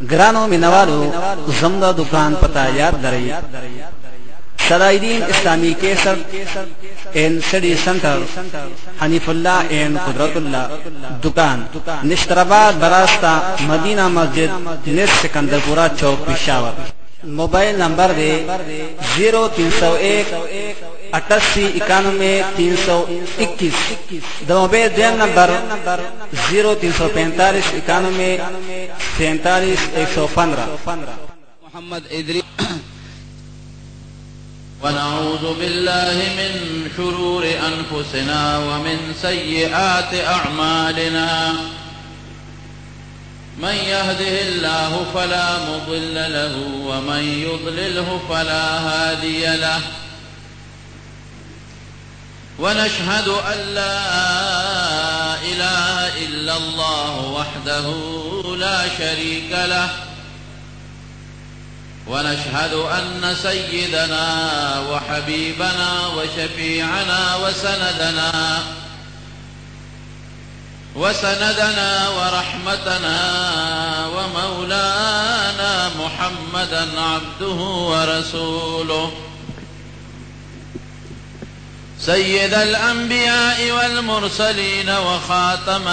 گرانو مینوالو زمدہ دکان پتہ یاد درئی صدائدین اسلامی کیسر این سٹی سنٹر حنیف اللہ این قدرت اللہ دکان نشترآباد براستہ مدینہ مسجد نس سکندرپورہ چوک پشاور موبائل نمبر دے 0301 88 91 321 موبائل دیم نمبر 0345 91 47 115 محمد ادریس. ونعوذ بالله من شرور أنفسنا ومن سيئات أعمالنا من يهده الله فلا مضل له ومن يضلله فلا هادي له ونشهد أن لا إله إلا الله وحده لا شريك له ونشهد أن سيدنا وحبيبنا وشفيعنا وسندنا ورحمتنا ومولانا محمدا عبده ورسوله سيد الأنبياء والمرسلين وخاتم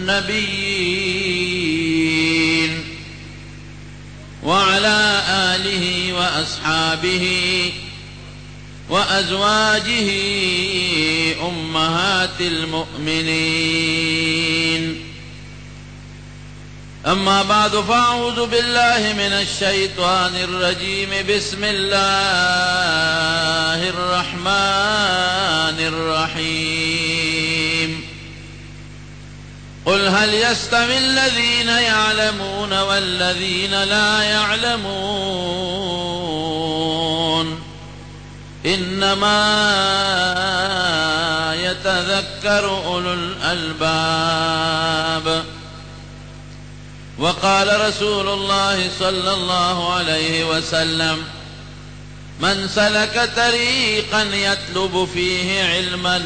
النبيين وعلى آله وأصحابه وأزواجه أمهات المؤمنين. أما بعد فأعوذ بالله من الشيطان الرجيم. بسم الله الرحمن الرحيم. قل هل يستوي الذين يعلمون والذين لا يعلمون إنما يتذكر أولو الألباب. وقال رسول الله صلى الله عليه وسلم من سلك طريقا يطلب فيه علما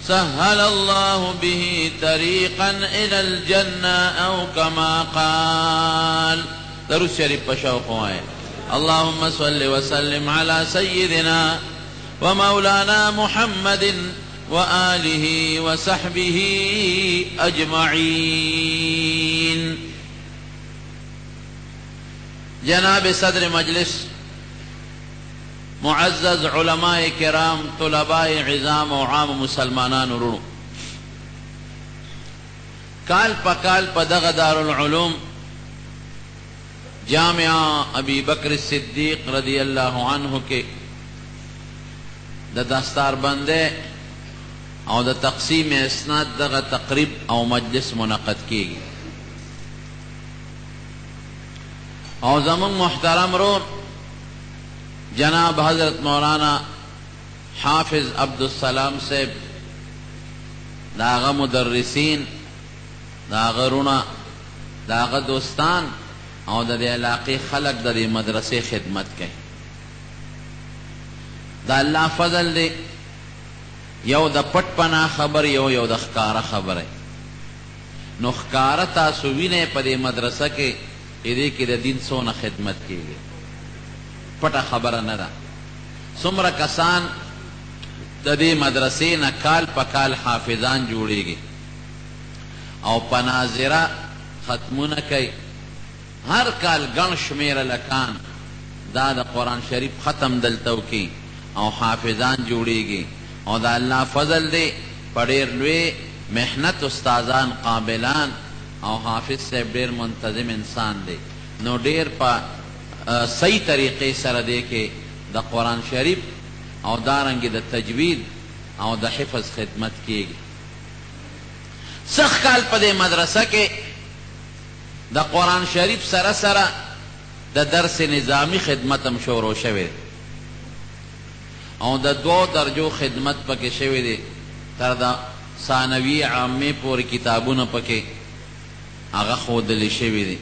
سهل الله به طريقا إلى الجنة أو كما قال. درود شریف پشوق ہوئے. اللهم صل وسلم على سيدنا ومولانا محمد وآله وصحبه أجمعين. جناب صدر مجلس، معزز علماء کرام، طلباء عظام و عام مسلمانان ورونو، کال پا دغ دارالعلوم جامعہ ابی بکر صدیق رضی اللہ عنہ کے دا دستار بندے او دا تقسیم اسناد دغ تقریب او مجلس منعقد کیگی. او زمان محترم رون جناب حضرت مولانا حافظ عبدالسلام صاحب، داغا مدرسین، داغا رونا، داغا دوستان او دا دی علاقی خلق دا دی مدرسے خدمت کئی. دا اللہ فضل دی، یو دا پٹ پنا خبر، یو دا خکارا خبر ہے. نو خکارا تاسوینے پا دی مدرسہ کے ایدے کی دا دین سونا خدمت کی گئی، پٹا خبر ندا. سمرا کسان دا دی مدرسے نا کال پا کال حافظان جوڑے گی او پناظرہ ختمون کئی. ہر کال گن شمیر لکان دا قرآن شریف ختم دلتو کی او حافظان جوڑے گی. او دا اللہ فضل دے پڑیر لوے محنت استازان قابلان او حافظ سے دیر منتظم انسان دے. نو دیر پا صحیح طریقے سر دے کے دا قرآن شریف او دارنگی دا تجوید او دا حفظ خدمت کیے گی. سخ کال پا دے مدرسہ کے دا قرآن شریف سر دا درس نظامی خدمتم شورو شوے او دا 2 درجو خدمت پکے شوے دے تر دا ثانوی عامی پوری کتابون پکے آغا خودلی شوے دے.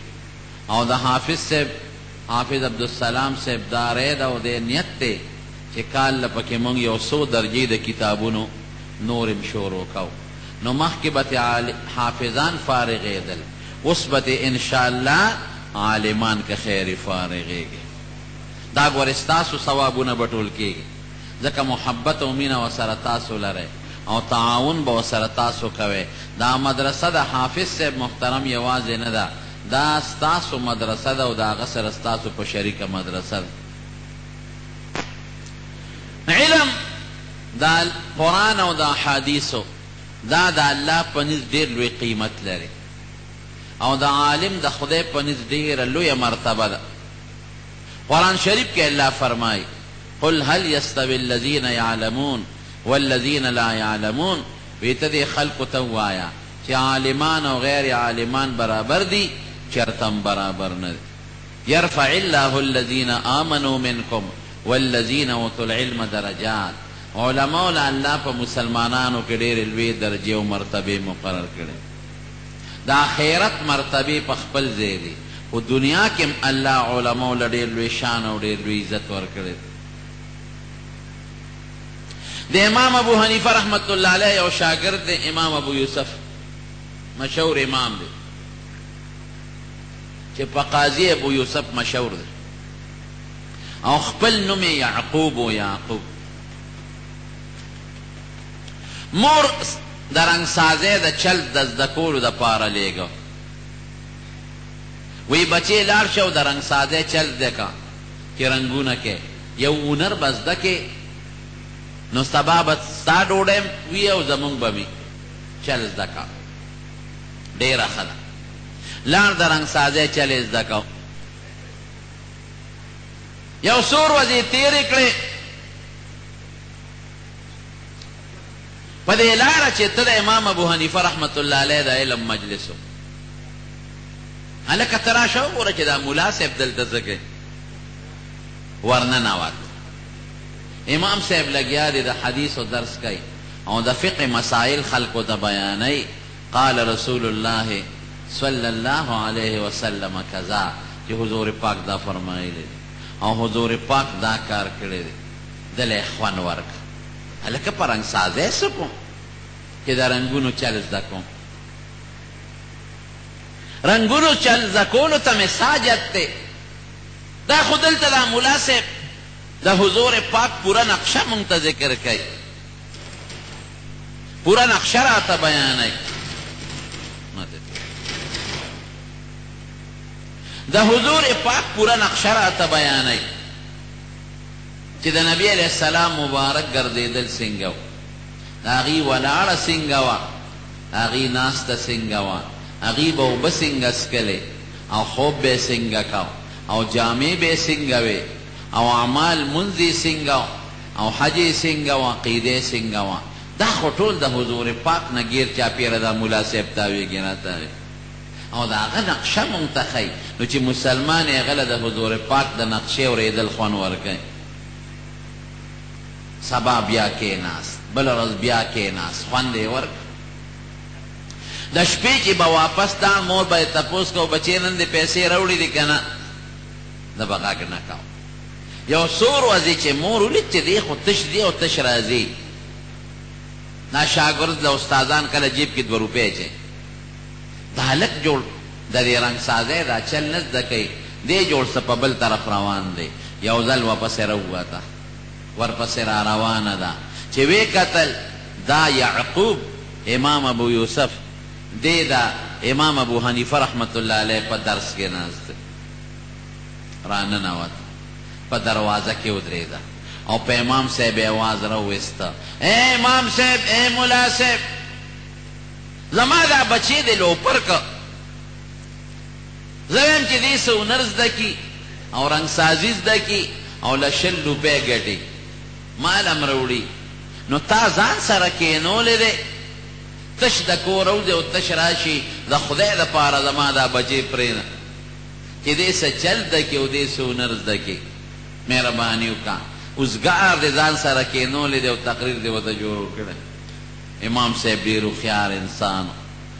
او دا حافظ صاحب، حافظ عبدالسلام صاحب دارے دا او دے نیت تے چے کال لپکے مونگ یو 100 درجی دا کتابونو نورم شورو کاؤ. نو مخ کے بت حافظان فارغ دل اس بت انشاءاللہ عالمان که خیر فارغیږي. دا ګور ستاسو ثوابونه به ټول کېږي، ځکه محبت او مینه ورسره تاسو لرئ او تعاون به ورسره تاسو کوئ. دا مدرسه د حافظ صاحب محترم یوازې نه ده، دا ستاسو مدرسه ده او د هغه سره ستاسو په شریکه مدرسه ده. علم دا قرآن او د احادیثو دا د الله په نزد ډېر لوی قیمت لري او د عالم د خدای په نزد ډېره لویه مرتبه ده. قرآن شریف کې الله فرمایي قل هل يستوي الذين يعلمون والذين لا يعلمون، ویته دې خلقو ته ووایه چې عالمان او غیر عالمان برابر دي، چېرته هم برابر نه دي. يرفع الله الذين آمنوا منكم والذين اوتوا العلم درجات. علماء له الله په مسلمانانو کې ډېرې لویې درجې او مرتبې مقرر کړي. د آخرت مرتبې په خپل ځای دي، خو دنیا کې هم الله علماء له ډېر لوی شان او ډېر لوی عزت ورکړی. د امام ابو حنیفه رحمت الله علیه یو شاګرد دی امام ابو یوسف، مشهور امام دی چې په قاضي ابو یوسف مشهور دی او خپل نوم یې یعقوب و یعقوب. مور د رنګسازۍ د چل د زده کولو دپاره لیږه، وی بچې لاړ شه او د رنګسازۍ چل زده که چې رنګونه کې یو هنر به زده کې، نو سبا به ستا ډوډۍ وي او زمونږ به وي، چل زده که. ډېره ښه ده. لاړ د رنګسازۍ چل یې زده که، یو څو ورځې تېرې کړې، په دې لاره چې ته د امام ابو حنیفه رحمت الله علیه د علم مجلس و، هلکه ته راشه وګوره چې دا ملا صاحب دلته څه کوي. ورننوت. امام صاحب لګیا دی د حدیثو درس کوي او د فقه مسائل خلکو ته بیانوي. قال رسول الله صلی الله علیه وسلم کذا، چې حضور پاک دا فرمایلی دی او حضور پاک دا کار کړی دی. دلی خوند ورکړه. هلکه په رنګسازۍ څه کوم چې د رنګونو چل زده کوم. رنګونو چل زده کولو ته مې ساجت دی. دا خو دلته دا ملا صاحب د حضور پاک پوره نقشه مونږ ته ذکر کوي، پوره نقشه راته بیانوي. د حضور پاک پوره نقشه راته بیانوي چې د نبی علیه السلام مبارک ګرځېدل څنګه و، د هغې ولاړه څنګه وه، هغې ناسته څنګه وه، هغې به اوبه څنګه څکلې او خوب به یې څنګه کو او جامې به یې څنګه وې او اعمال منځ یې څنګه او حج یې څنګه و، عقیده یې څنګه وه. دا خو ټول د حضور پاک نه ګیر چاپېره دا ملا صاحب تاویږي راتاوي او د هغه نقشه مونږ ته ښایي. نو چې مسلمان یې هغه له د حضور پاک د نقشې اورېدل خوند ورکوي. سبا بیا کېناست، بله ورځ بیا کېناست، خوند یې ورکړ. د شپې چې به واپس لاړ، مور به یې تپوس کو بچې نن دې پیسې راوړي دي که نه، ده به غږ نه کو. یو څو ورځې چې مور ولید چې دی خو تش دی او تش راځي، دا شاګرد له استادان کله جیب کې 2 روپۍ اچوي. دا هلک جوړ د دې رنګسازۍ دا چل نه زده کوي، دی جوړ څه په بل طرف روان دی. یو ځل ورپسې راووته، ورپسې را روانه ده چې وی کتل دا یعقوب امام ابو یوسف دی دا امام ابو حنیفه رحمت الله علیه په درس کې ناست دی. راننوت، په دروازه کې ودرېده او په امام صاحب یې اواز راوویسته، اے امام صاحب، اے ملا صاحب، زما دا بچی دی لوپر که، زه ویم چې دې څه هنر زده کي او رنګسازي زده کي او له 100 روپۍ ګټي، مال هم راوړي، نو تا ځان سره کېنولی دی، تش د کور اوځې او تش راشي، د خدای دپاره زما دا بچی پرېږده چې دې څه چل زده کي او دې څه هنر زده کي. مهرباني وکړه. اوزګار دې ځان سره کېنولی دی او تقریر دې ورته جوړ کړی. امام صاحب ډېر هوښیار انسان و،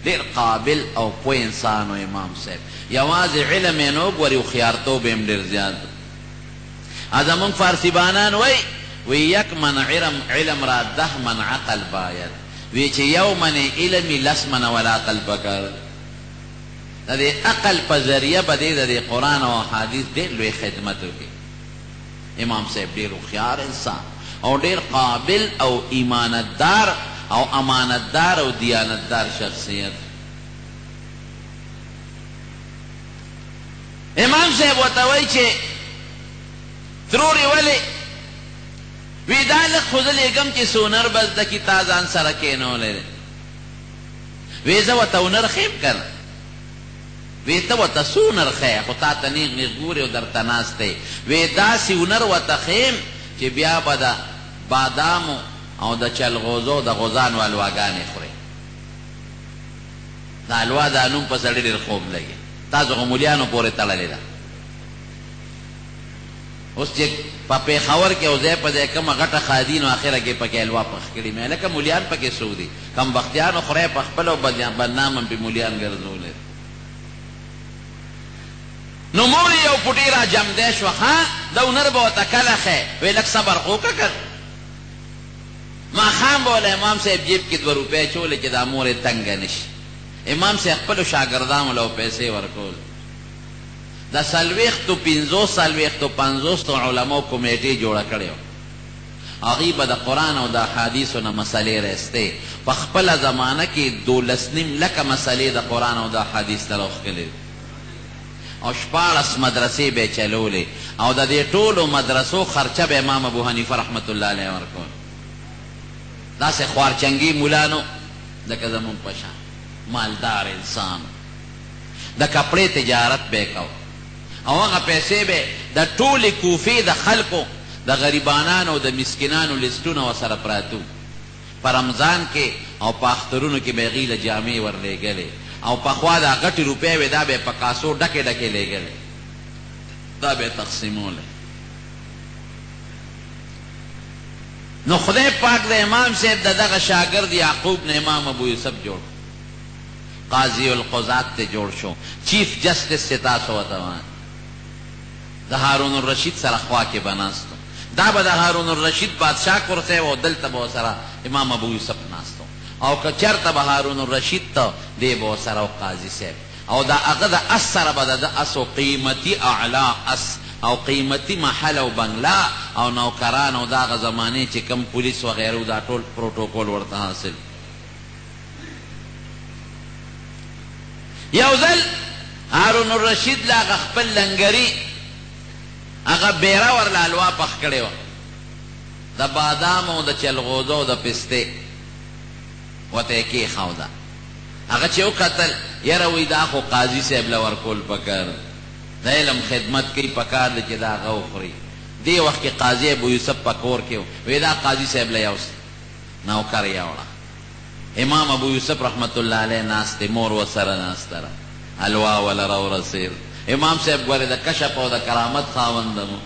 ډېر قابل او پوه انسان و امام صاحب. یوازې علم یې نه وګوري، هوښیارتوب یې هم ډېر زیات و. زمونږ فارسي بانان وی یک من علم را 10 من عقل باید، وی چې یو من علمي 10 من ولا عقل پکار. د دې عقل په ذریعه به دې د دې قرآن او حدیث ډېر لوی خدمت وکړي. امام صاحب ډېر هوښیار انسان او ډېر قابل او ایمانتدار او امانتدار او دیانتدار شخصیت. امام صاحب ورته وایي چې ترورې ولې؟ وی دا لږ خو زه لېږم چې څو نر به زده کړي تا ځان سره کېنولی دی. وی زه ورته هنر ښیم که نه؟ وی ته ورته څو هنر ښیه خو تا ته نیغ نیغ ګورې او درته ناست دی. وی داسې هنر ورته ښیم چې بیا به د بادامو او د چلغوزو د غوزانو حلواګانې خورې. د حلوا دا نوم په سړي ډېر خوب لګي. تاسو خو مولیانو پورې تړلې ده. اوس چې په پېښور کې او ځای په ځای کومه غټه ښادي نو اخره کې پکې حلوا پخ کړي مې لکه مولیان پکې څوک دي؟ کم بختیانو خدای په خپل او بدنام هم پې مولیان ګرځولی. نو مور یو پوټي را جمدی شوه. ها د هنر به ورته کله ښی؟ وی لږ صبر خو وکړه که ماښام به وله امام صاحب جیب کې 2 روپۍ اچولې چې دا مور یې تنګه نه شي. امام صاحب خپلو شاګردانو له پیسې ورکول. د 40 50 50 علماو کمیټې جوړه کړې وه. هغوی به د قرآن او د احادیثو نه مسلې رایستې. په خپله زمانه کې 12.5 لکه مسلې د قرآن او د احادیث ته راوښکلې او 14 مدرسې به یې چلولې او د دې ټولو مدرسو خرچه به امام ابو حنیفه رحمت الله علیه ورکول. داسې خوارچنګي مولانو لکه زمونږ په شان مالدار انسان. د کپړې تجارت به یې کو او هغه پیسې به د ټولې کوفې د خلکو د غریبانانو او د مسکینانو لیستونه ورسره پراتو. په رمضان کې او په اخترونو کې به یې هغوی له جامې ورلېږلې او پخوا دا غټې روپۍ وې دا به یې په کاسو ډکې ډکې لېږلې. دا به یې تقسیمولی. نو خدای پاک د امام صاحب د دغه شاګرد یعقوب نه امام ابو یوسف جوړ قاضی القضات ته جوړ شو. چیف جسټس چې تاسو ورته وایئ د هارون الرشید سره خوا کې به ناستو. دا به د هارون الرشید بادشاه کرسی و او دلته به ورسره امام ابو یوسف ناستو او که چېرته به هارون الرشید ته دی به ورسره و قاضي صاحب او د هغه د اس سره به د اس و قیمتي اعلا اس او قیمتي محل او بنگلا او نوکران او د هغه زمانې چې کم پولیس وغیره دا ټول پروتوکول ورته حاصل. یو ځل هارون الرشید له هغه خپل لنګري هغه بیره ورله حلوا پخ کړې وه د بادام او د چلغوزو او د پستې ورته یې کېښوده. هغه چې وکتل یاره وایي دا خو قاضي صاحب له ورکول پکار د علم خدمت کوي پکار دی چې دا هغه وخوري. دې وخت کې قاضي ابو یوسف په کور کې و. وایي دا قاضي صاحب له یو نوکر یوړه. امام ابو یوسف رحمت الله علیه ناست دی مور ورسره ناسته ده حلوا وله راورسېد. امام صاحب ګورې د کشف او د کرامت خاونده مو.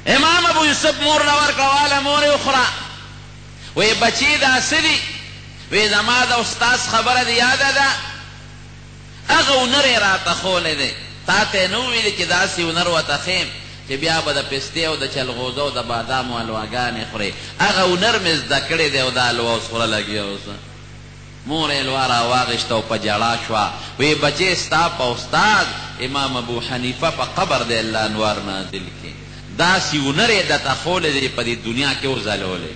امام ابو یوسف مور له ورکړه واله مور یې وخوره. وایي بچي دا څه دي؟ وایي زما د استاذ خبره دې یاده ده هغه هنر یې راته ښولی دی. تا ته یې نه وویلې چې داسې هنر ورته ښیم چې بیا به د پستې او د چلغوزو او د بادامو حلواګانې خورې. هغه هنر مې زده کړی دی او دا حلوا اوس خوره لګیا اوسه. مور یې حلوا راواغېسته او په ژړا شوه. وایي بچې ستا په استاد امام ابو حنیفه په قبر دی الله انوار نازل کړي. داسې هنر یې درته ښولی دی په دې دنیا کې وځلولی.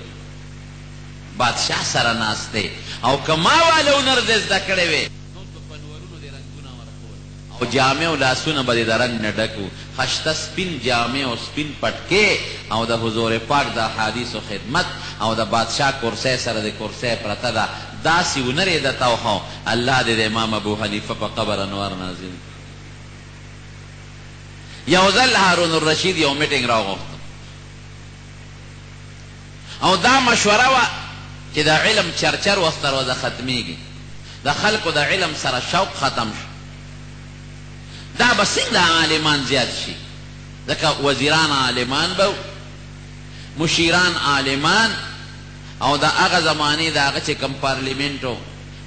بادشاه سره ناست دی او که ما واله هنر دې زده کړی وی نو په نورونو دې رنګونه ورکول او جامې او لاسونه به دې د رنګ نه ډک وو. خشته سپین جامې او سپین پټکې او د حضور پاک د احادیثو خدمت او د بادشاه کرسی سره د کرسی پرته ده. داسې هنر یې درته وښو. الله دې د امام ابو حنیفه په قبر انوار نازل. یو ځل هارون الرشید یو میټینګ راوغوښته او دا مشوره وه چې د علم چرچر وخت روزه ختمیږي. د خلکو د علم سره شوق ختم شو. دا به څنګه عالمان زیات شي؟ ځکه وزیران عالمان به مشیران عالمان او د هغه زمانې د هغه چې کم پارلیمنټو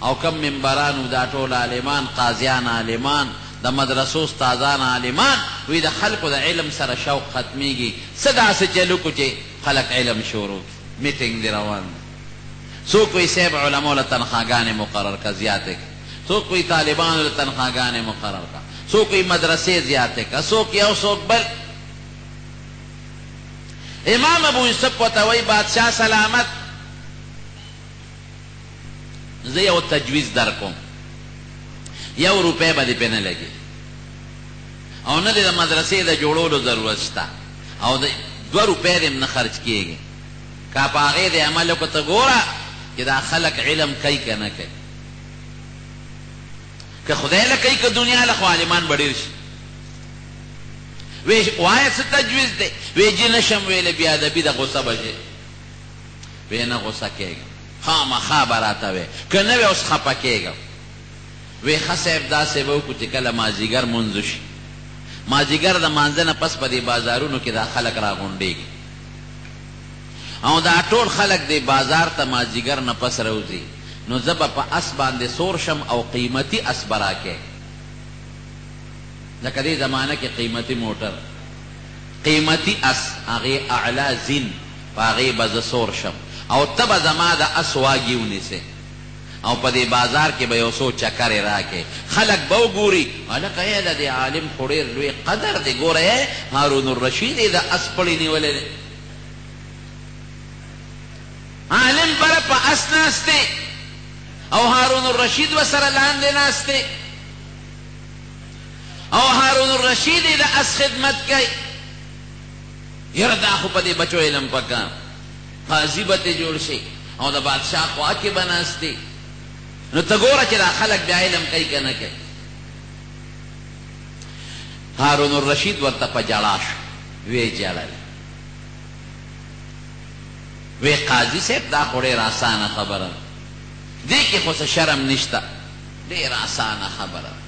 او کم ممبرانو دا ټول عالمان قاضیان عالمان د مدرسو استادان عالمان. وی د خلکو د علم سره شوق ختمیږي. څه داسې چلو کو چې خلک علم شروع کړي. میټینګ دی روان دی. څوک وایي صاحب علماو له تنخواګانې مقرر که زیاتې کړي. څوک کوئی طالبانو له تنخواګانې مقرر کا، څوک کوئی مدرسې زیاتې کا، څوک یو څوک بل. امام ابو یوسف ورته وایي بادشاه سلامت، زه یو تجویز در کوم، 1 روپۍ به دې پې نه لګي او نه دې د مدرسې د جوړولو ضرورت شته او 2 روپۍ دې هم نه خرچ کېږي. که په هغې دې عمل وکړو ته ګوره چې دا خلک علم کوي که نه کوي. که خدای له کوي که دنیا له خو عالمان به ډېر شي. وایه څه تجویز دی؟ وی جي نشم ویلی بې ادبي د غصه به شي. وی نه غصه کېږم، خامخا به راته وی، که نه وی اوس خفه کېږم. وی ښه صاحب داسې به وکړو چې کله مازدیګر مونځ شي، مازدیګر د مانځه نه پس په دې بازارونو کې دا خلک راغونډېږي او دا ټول خلک دې بازار ته مازدیګر نه پس راوځي، نو زه به په اس باندې سور شم او قیمتي اس به راکې. لکه دې زمانه کې قیمتي موټر، قیمتي اس، هغې اعلی زین، په هغې به زه سور شم او ته به زما د اس واګي ونیسې او په دې بازار کې به یو څو چکرې راکې. خلک به وګوري هلکه یې د دې عالم خو ډېر لوی قدر دی، ګوره یې هارون الرشید یې د اس پړی نیولی دی. عالم بره په اس ناست دی او هارون الرشید ورسره لاندې ناست دی او هارون الرشید یې د اس خدمت کوي. یاره دا خو په دې بچو علم پکار، قاضي به ترې جوړ شي او د بادشاه خوا کې به ناست دی. نو ته ګوره چې دا خلک بیا علم کوي که نه کوي. هارون الرشید ورته په ژړا شو، ویې ژړل، وی قاضي صاحب دا خو ډېر اسانه خبره ده، دې کې خو څه شرم نشته، ډېر اسانه خبره ده.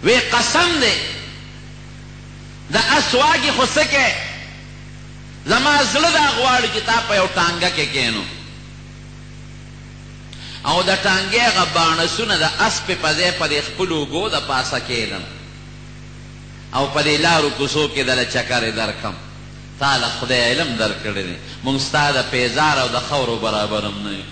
وی قسم دی د اس واګې خو څه کې، زما زړه دا غواړي چې تا په یو ټانګه کې کښېنو او د ټانګې هغه باڼسونه د اس پې په ځای په دې خپلو اوږو د پاسه کښېږدم او په دې لارو کوڅو کې دله چکرې درکړم. تا له خدای علم درکړی دی، موږ ستا د پیزار او د خاورو برابر هم نه یو.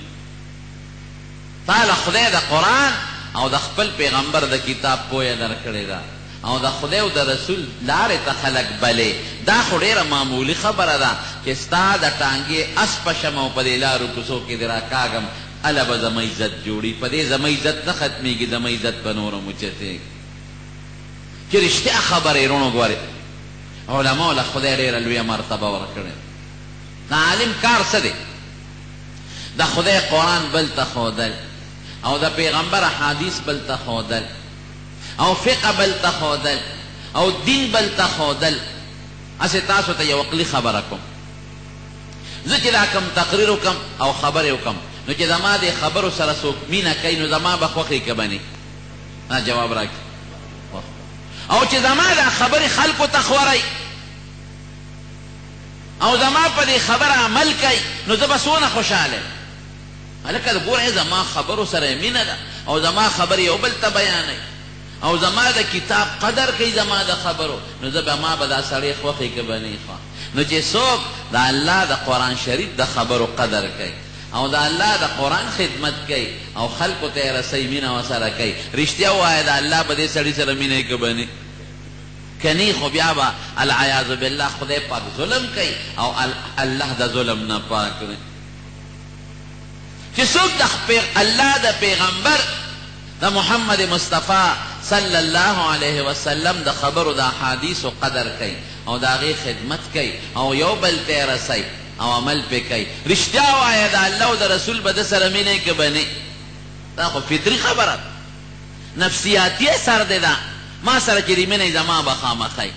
تا له خدای د قرآن او د خپل پیغمبر د کتاب پویه درکړې ده او د خدای او د رسول لارې ته خلک بلې. دا خو ډېره معمولي خبره ده چې ستا د ټانګې اس پشم او په دې لارو کوڅو کې دې راکاږم، هله به زما عزت جوړي. په دې زما عزت نه ختمېږي، زما عزت به نور هم اوچتېږي. چې رښتیا خبرې رونو ګورې علماو له خدای ډېره لویه مرتبه ورکړې. د عالم کار څه دی؟ د خدای قرآن بل ته ښودل او د پیغمبر احادیث بل ته ښودل او فقه بل ته ښودل او دین بل ته ښودل. هسې تاسو ته یو عقلي خبره کوم، زه چې دا کوم تقریر وکم او خبرې وکم نو چې زما دې خبرو سره څوک مینه کوي نو زما به خوښې که به نه؟ جواب راکړي. او چې زما دا خبرې خلکو ته خورئ او زما په دې خبره عمل کوي نو زه به څونه خوشحاله. هلکه ګوره زما خبرو سره مینه ده او زما خبرې یو بل ته بیانوي او زما د کتاب قدر کوي زما د خبرو، نو زه به ما به دا سړی خوښې که به نه خوښ. نو چې څوک د الله د قرآن شریف د خبرو قدر کوي او د الله د قرآن خدمت کوي او خلکو ته یې رسوي، مینه ورسره کوي، رښتیا ووایه د الله به دې سړي سره مینه یې که به نه؟ که نه خو بیا به العیاذ بالله خدای پاک ظلم کوي او الله د ظلم نه پاک دی. چې څوک د الله د پیغمبر د محمد مصطفی صلی الله علیه وسلم د خبرو د احادیثو قدر کوي او د هغې خدمت کوي او یو بل ته یې رسوي او عمل پې کوي، رښتیا وایه د الله او د رسول به د سره مینه یې که به نه؟ دا خو فطري خبره ده، نفسیاتي اثر دی دا. ما سره چې دې مینه زما به خامخی،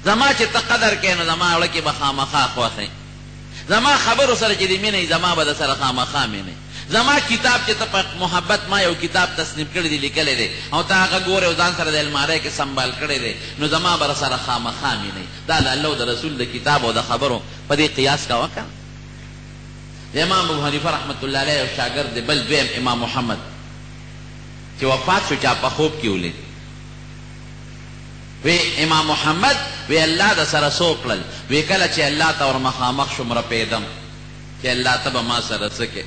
زما چې ته قدر کوې نو زما اړه کې به خامخا خوښی، زما خبرو سره چې دې مینه زما به د سره خامخا مینه، زما کتاب چې ته په محبت ما یو کتاب تصنیف کړی دی لیکلی دی او ته هغه ګورې او ځان سره د المارۍ کې سنبال کړی دی نو زما به سره خامخا مینه. دا د الله او د رسول د کتاب او د خبرو په دې قیاس کوه که د امام ابو حنیفه رحمت الله علیه یو شاګرد دی بل دویم امام محمد چې وفات شو چا په خوب کې ولید. وی امام محمد وی الله د سره څو کړل؟ وی کله چې الله ته ور مخامخ شوم رپېدم چې الله ته به ما سره څه کې.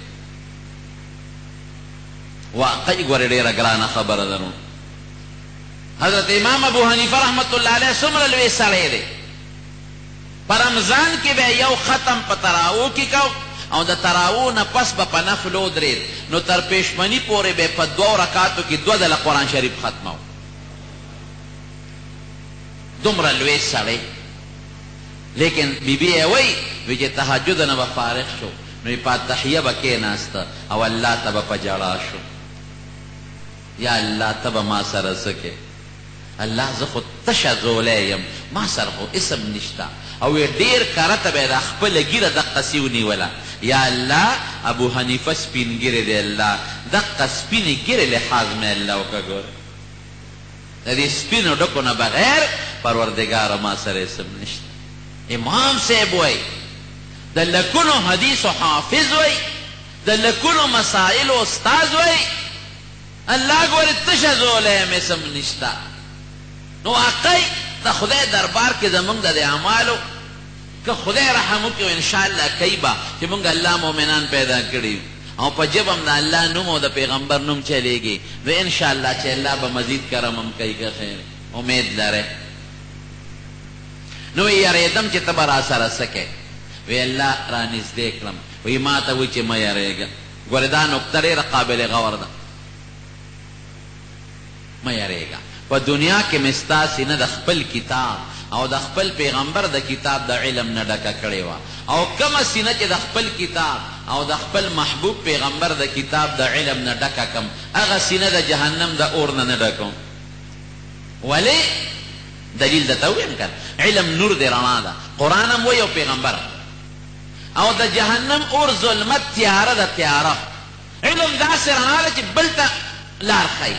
واقعي ګورې ډېره ګرانه خبره ده. حضرت امام ابو حنیفه رحمت الله علیه څومره لوی سړی دی. په رمضان کې به یو ختم په تراوو کې کو او د تراوو نه پس به په نفلو درېد، نو تر پېشمني پورې به په 2 رکعاتو کې 2 ځله قرآن شریف ختمو. دومره لوی سړی. لیکن بیبي یې وایي وی چې تهجد نه به فارغ شو نو په تحیه به کېناسته او الله ته به په ژړا شو، یا الله ته به ما سره څه کې؟ الله زه خو تشه زولی یم، ما سره خو اسم نشته. او ډېر کرته به یې د خپله ږیره دقسې ونیوله، یا الله ابو حنیفه سپین ږیرې دی، الله دقه سپینې ږیرې لحاظ مې الله وکړه. ګوره د دې سپینو ډکو نه بغیر پروردګاره ما سره اسم نشته. امام صاحب وایي د لکونو حدیث و حافظ وایي، د لکونو مسائل و استاذ وایي، الله ګورې تشه زولی یم اسم نشته. نو واقعي د خدای دربار کې زمونږ د اعمالو که خدای رحم وکړي انشاءالله کوي به چې مونږ الله مؤمنان پیدا کړي او په جب هم د الله نوم او د پیغمبر نوم چلیږي، نو انشاءالله چې الله به مزید کرم هم کوي که خیر امید لرئ. نو یریدم چې ته به را سره څه کوې؟ وی الله را نږدې کړم، وی ما ته وایي چې مه یریږه. ګورې دا نکته ډېره قابل غور ده. مه یریږه. په دنیا کې مې ستا سینه د خپل کتاب او د خپل پیغمبر د کتاب د علم نه ډکه کړې وه، او کومه سینه چې د خپل کتاب او د خپل محبوب پیغمبر د کتاب د علم نه ډکه کم، هغه سینه د جهنم د اور نه نه ډکم. ولې؟ دلیل درته ووایم که علم نور دی، رڼا ده، قرآن هم وایي او پیغمبر او د جهنم اور ظلمت تیاره ده، تیاره. علم داسې رڼا ده چې بل ته لار ښیي،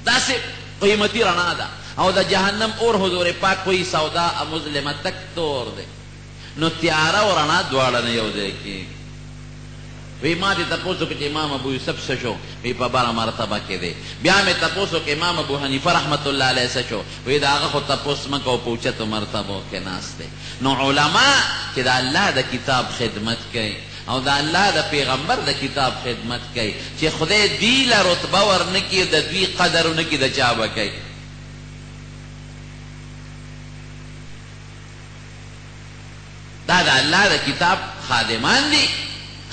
داسې قیمتي رڼا ده. او د جهنم اور حضور پاک کوئی سودا مظلمه تک تور دی. نو تیاره او رڼا دواړه نه یو ځای کېږي. وی ما دې تپوس وکړه چې امام ابو یوسف څه شو؟ وی په بره مرتبه کې دی. بیا مې تپوس وکړه امام ابو حنیفه رحمت الله علیه څه شو؟ وی د هغه خو تپوس مه کوه، په اوچتو مرتبو کې ناست دی. نو علما چې د الله د کتاب خدمت کوي او د الله د پیغمبر د کتاب خدمت کوي، چې خدای دوی له رتبه ورنکړي، د دوی قدر ونکړي، د چا به کوي؟ دا د الله د کتاب خادمان دي،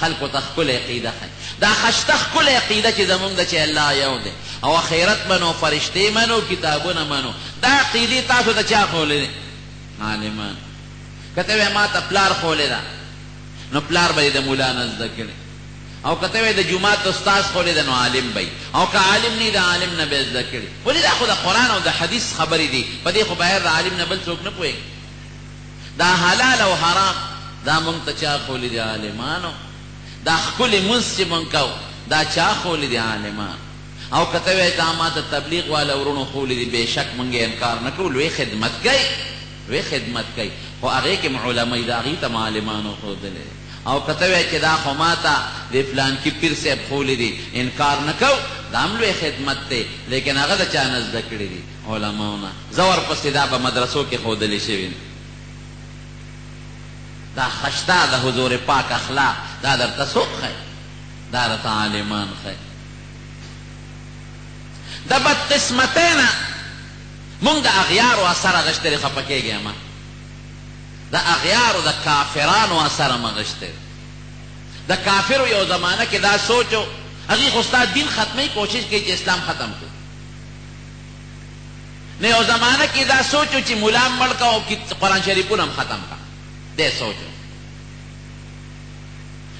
خلکو ته ښکلې عقیده ښیي. دا خشته ښکلې عقیده چې زمونږ ده چې الله یو دی او آخرت منو، فرشتې منو، کتابونه منو. دا عقیدې تاسو ته چا ښولې دي؟ عالمان. که ته وایې ما ته پلار ښولې ده، نو پلار به یې د مولا نه زده کړې، او که ته وایې د جومات استاذ ښولې ده، نو عالم به یې، او که عالم نه د عالم نه به یې زده کړې. ولې دا خو د قرآن او د حدیث خبرې دي، په دې خو بغیر د عالم نه بل څوک نه پوهېږي. دا حلال او حرام دا مونږ ته چا ښولې دي؟ عالمانو. دا ښکلې مونځ چې مونږ کوو دا چا ښولې دي؟ عالمان. او که ته وایې دا ما ته تبلیغ والا ورونو ښولې دي، بېشک مونږ یې انکار نه کوو، لوی خدمت کوي، لوی خدمت کوي، خو هغې کې علمای د هغې ته عالمانو ښودلی. او که ته وایې چې دا خو ما ته د فلانکي پیر صاحب ښولې دي، انکار نه کوو، دا هم لوی خدمت دی، لیکن هغه د چا نه زده کړي دي؟ علماو نه. زه ورپسې دا په مدرسو کې ښودلی شوي دي. دا خشته د حضور پاک اخلاق دا درته څوک ښیي؟ دا درته عالمان ښیي. د بدقسمتۍ نه مونږ د اغیارو اثر اخیستی، خفه کېږې اما د اغیارو د کافرانو اثر هم اخیستی. د کافرو یو زمانه کې دا سوچو، هغې خو ستا دین ختموي، کوشش کوي چې اسلام ختم کړي. نه یو زمانه کې دا سوچو چې ملا هم مړ کړه او قرآن شریفونه هم ختم کړه، دې سوچو.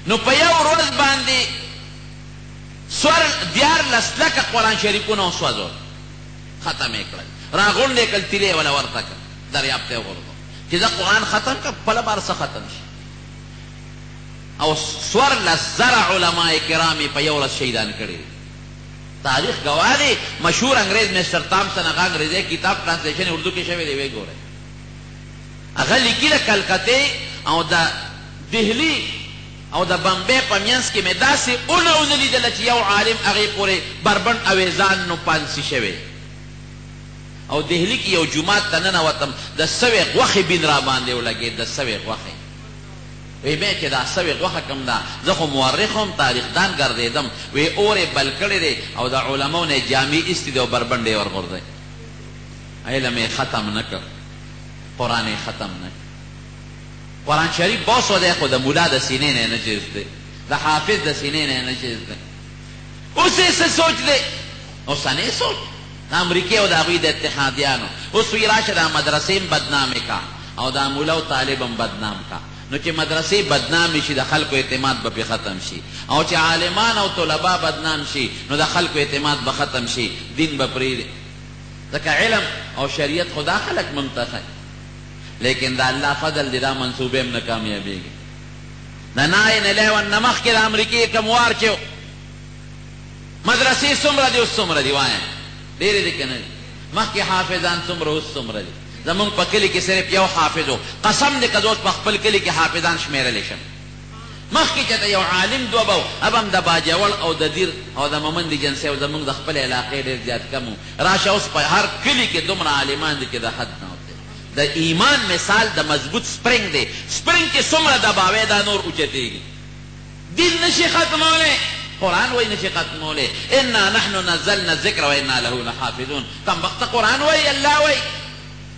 نو په یو ورځ باندې 14 لکه قرآن شریفونه وسوځول، ختم یې کړل، راغونډ یې کړل، تیلې وله ورته کړه، دریاب ته یې وغورځول چې زه قرآن ختم کړم، خپله بار څه ختم شي. او 14,000 علماء کرام یې په یو ورځ شهیدان کړي. تاریخ گواه دی. مشهور انګریز مسټر تامسن هغه انګریزي کتاب ټرانسلیشن اردو کې شوی دی، وی ګورئ هغه لیکي د کلکتې او د دهلي او د بمبې په منځ کې مې داسې اونه لیدله چې یو عالم هغې پورې بربند اویزان نو پانسي شوی، او دهلي کې یو جومات ته ننوتم، د سوې غوښې بین را باندې ولګېد، د سوې غوښې. وی بیا چې دا سوی غوښه کوم ده زه خو مورخ هم تاریخدان ګرځېدم وی اور یې بل کړی دی او د علماو نه جامې ایستې دی او بربنډې یې ورغورځوي علم یې ختم نه کړ قرآن یې ختم نه کړ قرآن شریف باسو دی خو د ملا د سینې نه نه چیز دی د حافظ د سینې نه نه چیز دی اوس یې څه سوچ دی اوسنی سوچ د امریکې او د هغوی د اتحادیانو اوس وی راشه دا مدرسې هم بدنامې کا او دا مولا او طالب هم بدنام کا نو چې مدرسې بدنام شي د خلکو اعتماد به پې ختم شي او چې عالمان او طلبا بدنام شي نو د خلکو اعتماد به ختم شي دین به پرېږدي ځکه علم او شریعت خو دا خلک منتخب لیکن دا الله فضل دی دا منصوبې هم نه کامیابېږي د 9/11 نه مخکې د امریکې کوم وار چې مدرسې څومره دي اوس څومره دي وایم ډېرې دي که نه دي مخکې حافظان څومره اوس څومره دي زمونږ په کلي کې صرف یو حافظ و قسم دی که زه اوس په خپل کلي کې حافظان شمېرلی شم مخکې چې ته یو عالم دوه به و اب هم د باجوړ او د دیر او د مومند جنسۍ او زمونږ د خپل علاقې ډېر زیات کم و راشه اوس په هر کلي کې دومره عالمان دي چې د حد نه د ایمان مثال د مضبوط سپرنګ دی سپرنګ چې څومره دباوی دا نور اوچتېږي دین نشي ختمولی قرآن وی نشي ختمولی انا نحن نزلنا الذکر و انا له لحافظون کم وقت قرآن وی الله وی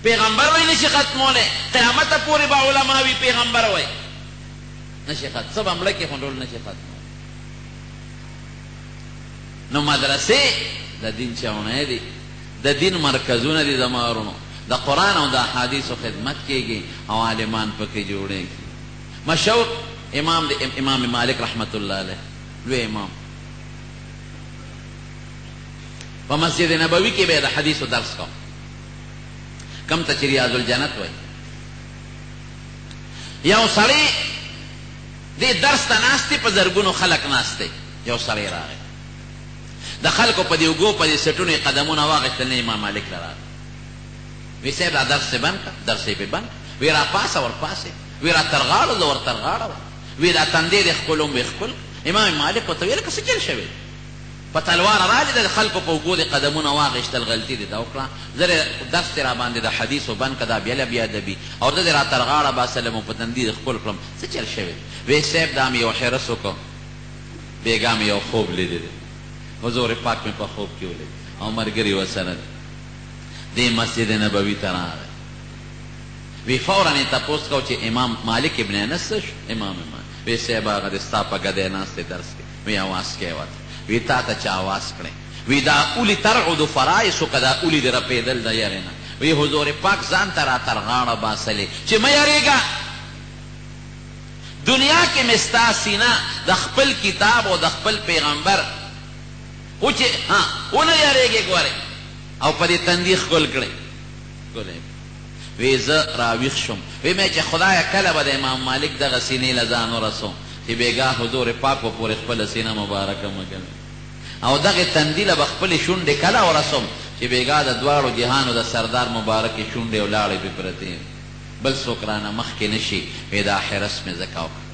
پیغمبر وی نشي ختمولی قیامت پورې به علما وي پیغمبر وی نشي ختم څه به مړه کې خو ټول نشي ختمولی نو مدرسې د دین چاونه دي د دین مرکزونه دي زما ورونو د قرآن او د احادیثو خدمت کېږي او عالمان پکې جوړېږي مشهور امام د امام مالک رحمت الله علیه لوی امام په مسجد نبوي کې به د حدیثو درس کوم کم ته چې ریاض الجنت وایي یو سړی دې درس ته ناست دی په زرګونو خلک ناست دی یو سړی راغی د خلکو په دې اوږو په دې سټونو یې قدمونه واخېستل نه امام مالک له راغی وی صاحب دا درس بند کا درس یې بند وی را پاسه ور پاسه وی را تر غاړه زه ور تر غاړه وی دا تندې دې ښکلوم وی ښکل امام مالک ورته ویل که څه چل شوی په تلوار راغلې د خلکو په اوږو دې قدمونه واخېستل غلطي دې دا وکړه زه درس دې را باندې د حدیثو بند که دا بیا بېادبي او ده دې را تر غاړه باسلم او په تندي دې ښکل کړم څه چل شوی وی صاحب دا مې یو حرس وکړ بېګا مې یو خوب لیدلی دی حضور پاک مې په خوب کې ولید او ملګري ورسره دی مسجد نبوي ته راغی وی فورا یې تپوس کو چې امام مالک ابن انس څه شو امام مالک وی صاحب هغه د ستا په ګدی ناست دی درس کې وی اواز کې وته وی تا ته چا اواز کړی وی دا اولی ترعد فرایسو که دا اولی د رپېدل د یارې نه وی حضور پاک ځان ته را تر غاړه باسلې چې مه یارېږه دنیا کې مې ستا سینه د خپل کتاب او د خپل پیغمبر و چې ونه یارېږې ګورې او په دې تندي ښکل کړی وی زه راویښ شوم وی مې چې خدایه کله به د امام مالک دغه سینې له ځان ورسوم چې بېګا حضور پاک به پورې خپله سینه مبارکه مګلم او دغې تندي له به خپلې شونډې کله ورسوم چې بېګا د دواړو جهانو د سردار مبارکې شونډې او لاړې پې پرتې بل څوک رانه مخکې نه شي وی دا حرس مې ځکه وکړه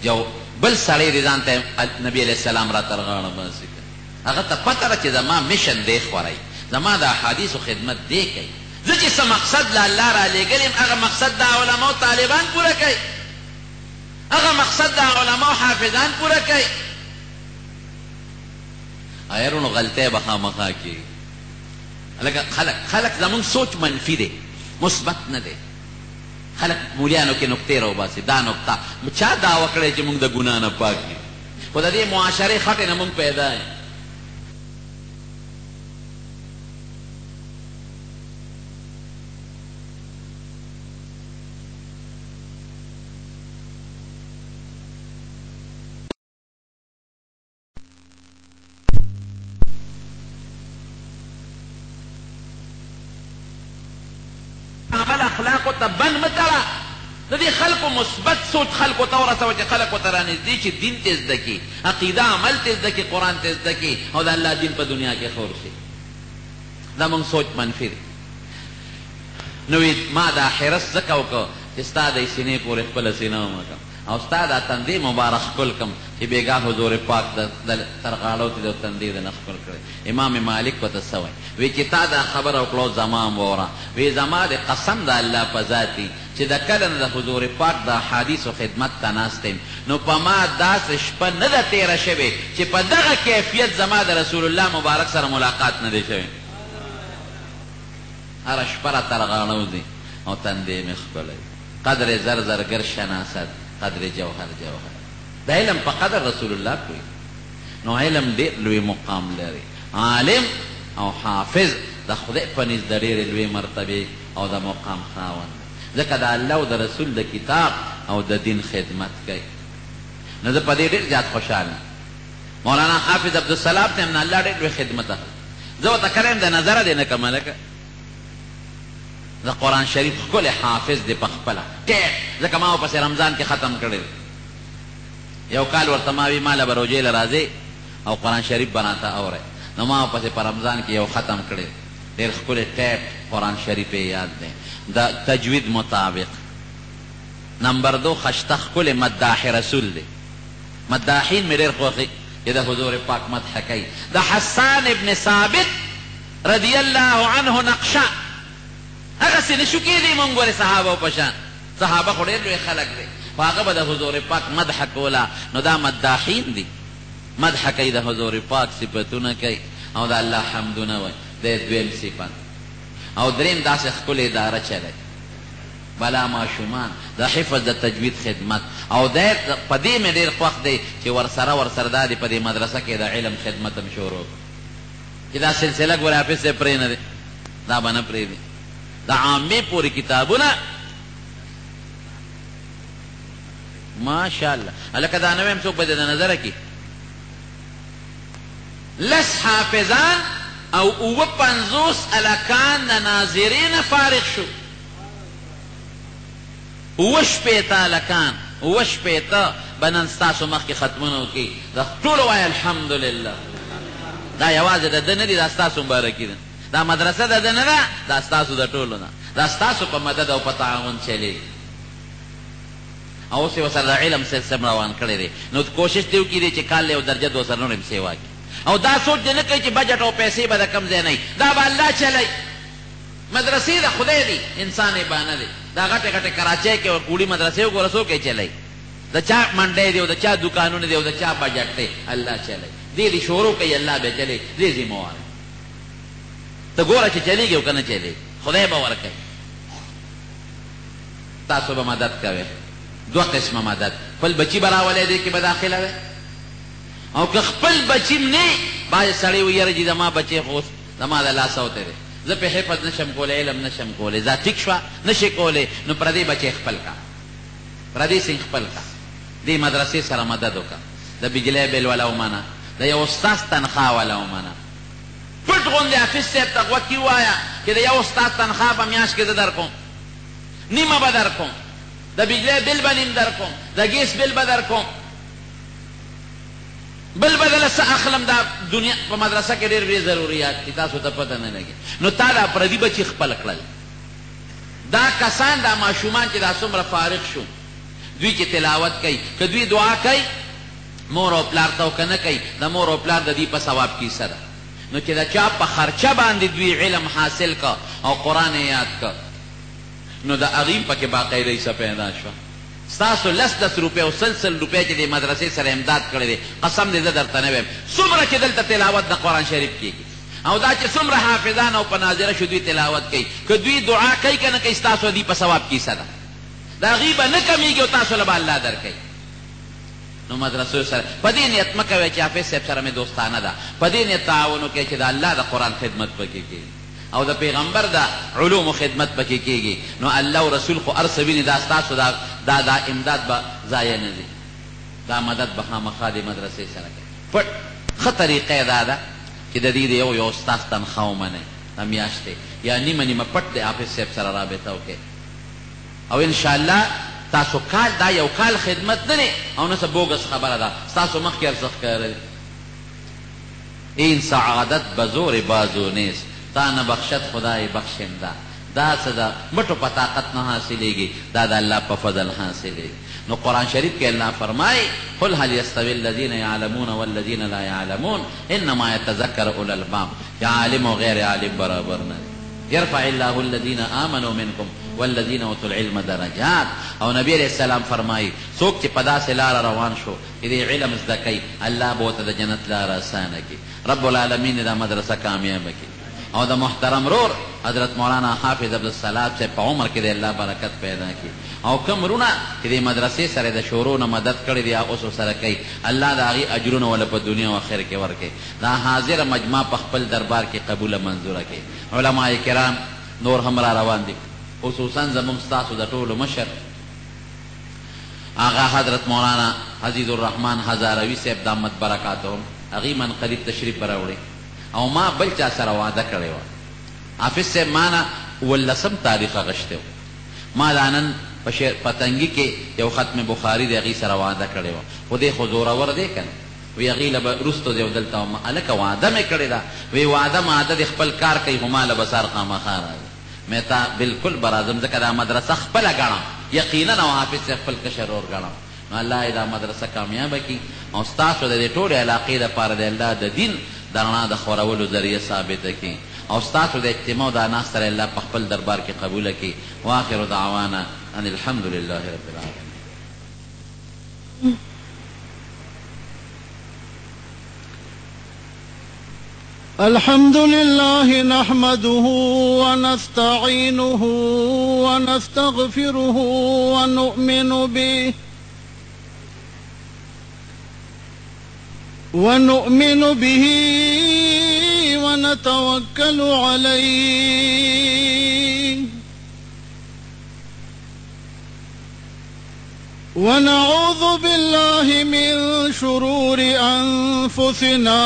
یو بل سړی دې ځان ته نبي علیه السلام را تر غاړه باسي هغه ته پته ده چې زما میشن دی خورئ زما د احادیثو خدمت دی کوي زه چې څه مقصد له الله را لېږلی یم هغه مقصد د علماو طالبان پوره کوي هغه مقصد د علماو حافظان پوره کوي ایرونو غلطۍ به خامخا کېږي لکه خلک زمونږ سوچ منفي دی مثبت نه دی خلک مولیانو کې نکتې راوباسي دا نکته چا دعوه کړی چې موږ د ګناه نه پاک یو خو د دې معاشرې خټې نه موږ پیدا یو عمل اخلاقو ته بند مه تړه د دې خلکو مثبت سوچ خلکو ته ورسوه چې خلکو ته رانږدې چې دین ته زده کړي عقیده عمل ته زده کړي قرآن ته زده کړي او د الله دین په دنیا کې خور شي دا موږ سوچ منفي دی نو ما دا حرس ځکه وکړه چې ستا د سینې پورې خپله سینه ومکم او ستا دا تندې مبارک ښکل کړم چې بېګا حضور پاک د تر غاړو ته د تندې د نه ښکل کړی امام مالک ورته څه وایي وی چې تا دا خبره وکړو زما هم واوره وی زما د قسم د الله په ذات دی چې د کله نه د حضور پاک د احادیثو خدمت ته ناست یم نو په ما داسې شپه نه ده تېره شوې چې په دغه کیفیت زما د رسول الله مبارک سره ملاقات نه دی شوی هره شپه راته رغاړه وځي او تندې مې ښکلی قدر زر زرگر شناست قدر جوهر جوهر د علم په قدر رسول الله کوي نو علم ډېر لوی مقام لري عالم او حافظ د خدای په نزد د ډېرې لوی مرتبې او د مقام خاوند ځکه د الله او د رسول د کتاب او د دین خدمت کوي نو زه په دې ډېر زیات خوشحاله مولانا حافظ عبدالسلام ته من الله ډېر لوی خدمت اخلي زه ورته کړی د نظره دی نه کمه لکه د قرآن شریف ښکلی حافظ دی په خپله ټیټ ځکه ما ورپسې رمضان کې ختم کړی یو کال ورته ما وي ما له به روژې له راځې او قرآن شریف به راته اورئ نو ما ورپسې په رمضان کې یو ختم کړی ډېر ښکلی ټیټ قرآن شریف یې یاد دی د تجوید مطابق نمبر 2 خشته ښکلی مداح رسول دی مداحین مې ډېر خوښي چې د حضور پاک مدح کوي د حسان ابن ثابت رضی الله عنه نقشه هغسې نشو کېدی مونږ ګورې صحابه په شان صحابه خو ډېر لوی خلک دی خو هغه به د حضور پاک مدح کوله نو دا مداحین دي مدح کوي د حضور پاک صفتونه کوي او د الله حمدونه وایي د دویم صفت او دریم داسې ښکلې اداره چلی بلا ماشومان د حفظ د تجوید خدمت او د په دې مې ډېر خوښ دی چې ورسره دا دی په دې مدرسه کې د علم خدمت هم شروع چې دا سلسله ګورې حافظ صاحب پرې نه دی دا به نه پرېږدي د عامې پورې کتابونه ماشاءالله هلکه دا نوی هم څوک به د نظره کي لس حافظان او 50 الکان د ناظرین فارغ شو 80 الکان 80 به نن ستاسو مخکې ختمونه وکړي د ټولو وایي الحمدلله دا یوازې د ده نه دي دا ستاسو مبارکي ده دا مدرسه د ده نه ده دا ستاسو د ټولو نه دا ستاسو په مدد او په تعاون چلیږي او اوس یې ورسره د علم سیستم روان کړی دی نو کوشش دې وکړي چې کال یو درجه د ورسره نور هم سیوا کړي او دا سوچ دې نه کوي چې بجټ او پیسې به د کم ځای نه وي دا به الله چلی مدرسې د خدای دی انسان یې بانه دی دا غټې غټې کراچۍ کې کوړي مدرسې وګوره څوک یې چلی د چا منډی دی او د چا دوکانونه دی او د چا بجټ دی الله چلی دې دې شروع کوي الله به چلی دې ذموار ته ګوره چې چلیږي او که نه چلیږي خدای به ورکوي تاسو به مدد کوئ 2 قسمه مدد خپل بچي به راولی دی کې به داخله وی او که خپل بچي م نه بعضې سړی وي یاره چې زما بچی خو اوس زما د لاسه وتی دی زه پې حفظ نشم کولی علم نشم کولی دا ټیک شوه نشي کولی نو پردې بچی خپل کا پردې سنګ خپل کا دې مدرسې سره مدد وکړه د بجلی بل والا ومنه د یو استاذ تنخوا والا ومنه پټ غوندې حافظ صاحب ته غوږ کې ووایه چې د یو استاذ تنخوا په میاشت کې زه در کوم نیمه به در کوم د بجلی بل به نیم در کوم د ګیس بل به در کوم بل بدله څه اخلم دا دنیا په مدرسه کې ډېر ډېر ضروریات دي تاسو ته پته نه لګي نو تا دا پردي بچي خپل کړل دا کسان دا ماشومان چې دا څومره فارغ شو دوی چې تلاوت کوي که دوی دعا کوي مور او پلار ته که نه کوي د مور او پلار د دوی په ثواب کې سره نو چې د چا په خرچه باندې دوی علم حاصل که او قرآن یاد که نو د هغې پکې باقاعده حصه پیدا شوه ستاسو 10 روپۍ او 100 روپۍ چې د مدرسې سره امداد کړی دی قسم دې زه درته نه وایم څومره چې دلته تلاوت د قرآن شریف کېږي او دا چې څومره حافظان او په ناظره شو دوی تلاوت کوي که دوی دعا کوي که نه کوي ستاسو دوی په ثواب کې حصه ده د هغې به نه کمیږي او تاسو له به الله درکوي نو مدرسو سره په دې نیت مه کوئ چې حافظ صاحب سره مې دوستانه ده په دې نیت تعاون وکړئ چې د الله د قرآن خدمت پکې کېږي او د پیغمبر د علومو خدمت پکې کېږي نو الله او رسول خو هر څه ویني دا ستاسو دا امداد به ضایع نه ځي دا مدد به خامخا د مدرسې سره کوي پټ ښه طریقه دا ده چې د دې د یو استاذ تنخوا ومنئ د میاشتې یا نیمه نیمه پټ د حافظ صاحب سره رابطه وکړئ او انشاءالله تاسو کال دا یو کال خدمت نه دی او نه څه بوګس خبره ده ستاسو مخکې ارزښت کړی این سعادت به زور بازو نیست تا نه بخشد خدای بخشنده دا صدا مټو په طاقت نه حاصلېږي، دا د الله په فضل حاصلېږي. نو قرآن شریف کې الله فرمایي قل هل يستوي الذين يعلمون والذين لا يعلمون انما يتذكر اولو الالباب، چې عالم او غیر عالم برابر نه دي. يرفع الله الذين آمنوا منكم والذين اوتوا العلم درجات. او نبی علیہ السلام فرمایي څوک چې په داسې لاره روان شو چې د علم زده کوي، الله به ورته د جنت لاره اسانه کړي، رب العالمین دا مدرسه کامیابه کړي. او د محترم رور حضرت مولانا حافظ عبدالسلام سے په عمر کې د الله برکت پیدا کړي. او کوم رونه چې د مدرسې سره د شورو نه مدد کړی دی اوس سره کوي، الله د هغې اجرونه ولا په دنیا او آخر کې ورکړي. دا حاضر مجمع په خپل دربار کې قبوله منظوره کړي. علما کرام نور هم را روان دي، خصوصا زموږ ستاسو د ټولو مشر آغا حضرت مولانا عزیز الرحمن هزاروي صاحب دامت برکاتهم، هغې من قریب تشریف راوړي. او ما بل چا سره وعده کړې وه، حافظ صاحب ما نه 18 تاریخ اغشتی و، ما دا نن په تنګي کې یو ختم بخاري د هغې سره وعده کړې وه، خو دی خو زورور دی که نه، وی هغې له به وروستو دی او دلته وم هلکه وعده مې کړې ده، وی وعده ماده د خپل کار کوي خو ما له به سر خامخا راځي. مې تا بلکل به راځم ځکه دا مدرسه خپله ګڼم، یقینا او حافظ صاحب خپل کشر ور ګڼم. نو الله یې دا مدرسه کامیابه کړي او ستاسو د دې ټولې علاقې دپاره د الله د دین د رڼا د خورولو ذریعه ثابته کړي او ستاسو د اجتماع د ناس سره الله په خپل دربار کې قبوله کړي. واخر دعوانا ان الحمد لله رب العالمين. الحمد لله نحمده ونستعينه ونستغفره ونؤمن به ونتوكل عليه ونعوذ بالله من شرور أنفسنا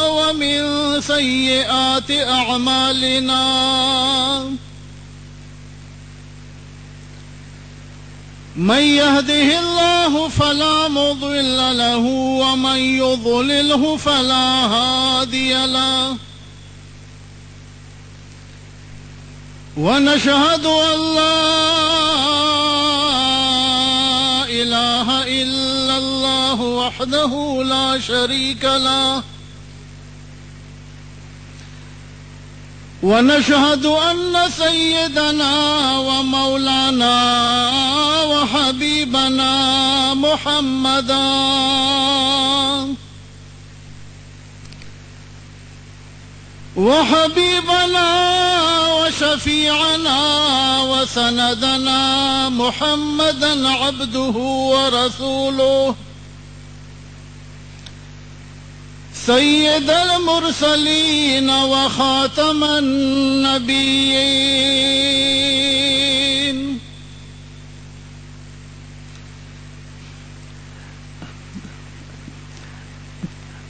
ومن سيئات أعمالنا من يهده الله فلا مضل له ومن يضلله فلا هادي له ونشهد أن لا إله إلا الله وحده لا شريك له ونشهد أن سيدنا ومولانا وحبيبنا محمدا وشفيعنا وسندنا محمدا عبده ورسوله سيد المرسلين وخاتم النبيين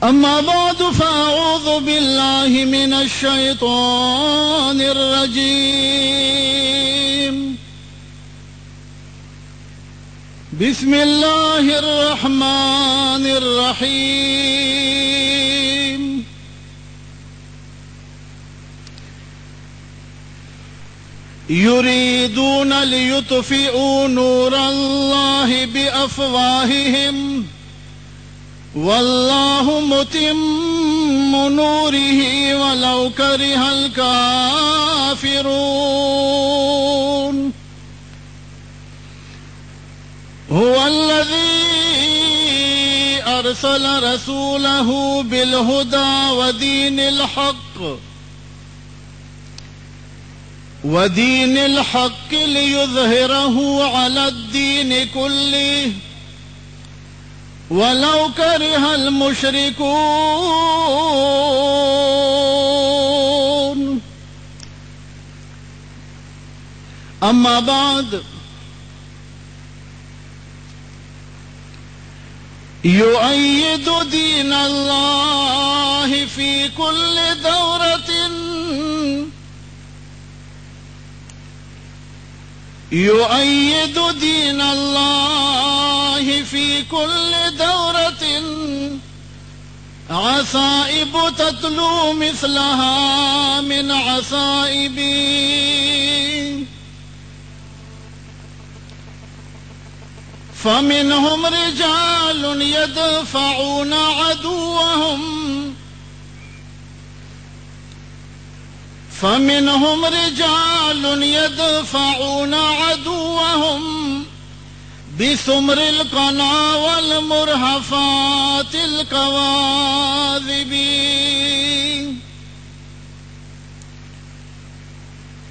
أما بعد فأعوذ بالله من الشيطان الرجيم بسم الله الرحمن الرحيم يريدون ليطفئوا نور الله بأفواههم والله متم نوره ولو كره الكافرون هو الذي أرسل رسوله بالهدى ودين الحق ليظهره على الدين كله ولو كره المشركون أما بعد يؤيد دين الله في كل دورة يؤيد دين الله في كل دورة عصائب تتلو مثلها من عصائبي فمنهم رجال يدفعون عدوهم فمنهم رجال يدفعون عدوهم بثمر القنا والمرهفات الكواذب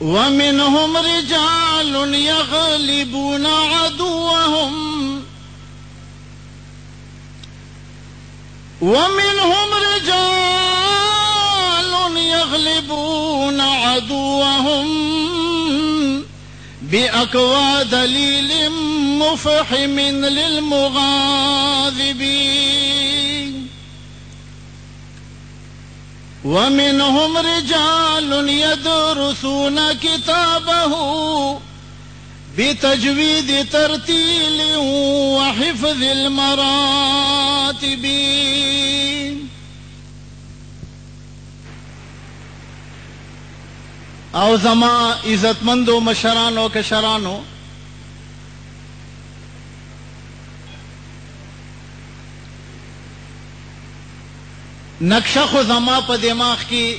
ومنهم رجال يغلبون عدوهم ومنهم رجال يغلبون عدوهم بأقوى دليل مفحم للمغاضبين ومنهم رجال يدرسون كتابه بتجويد ترتيل وحفظ المراتب او زما عزتمندو مشرانو کشرانو نقشه خو زما په دماغ کې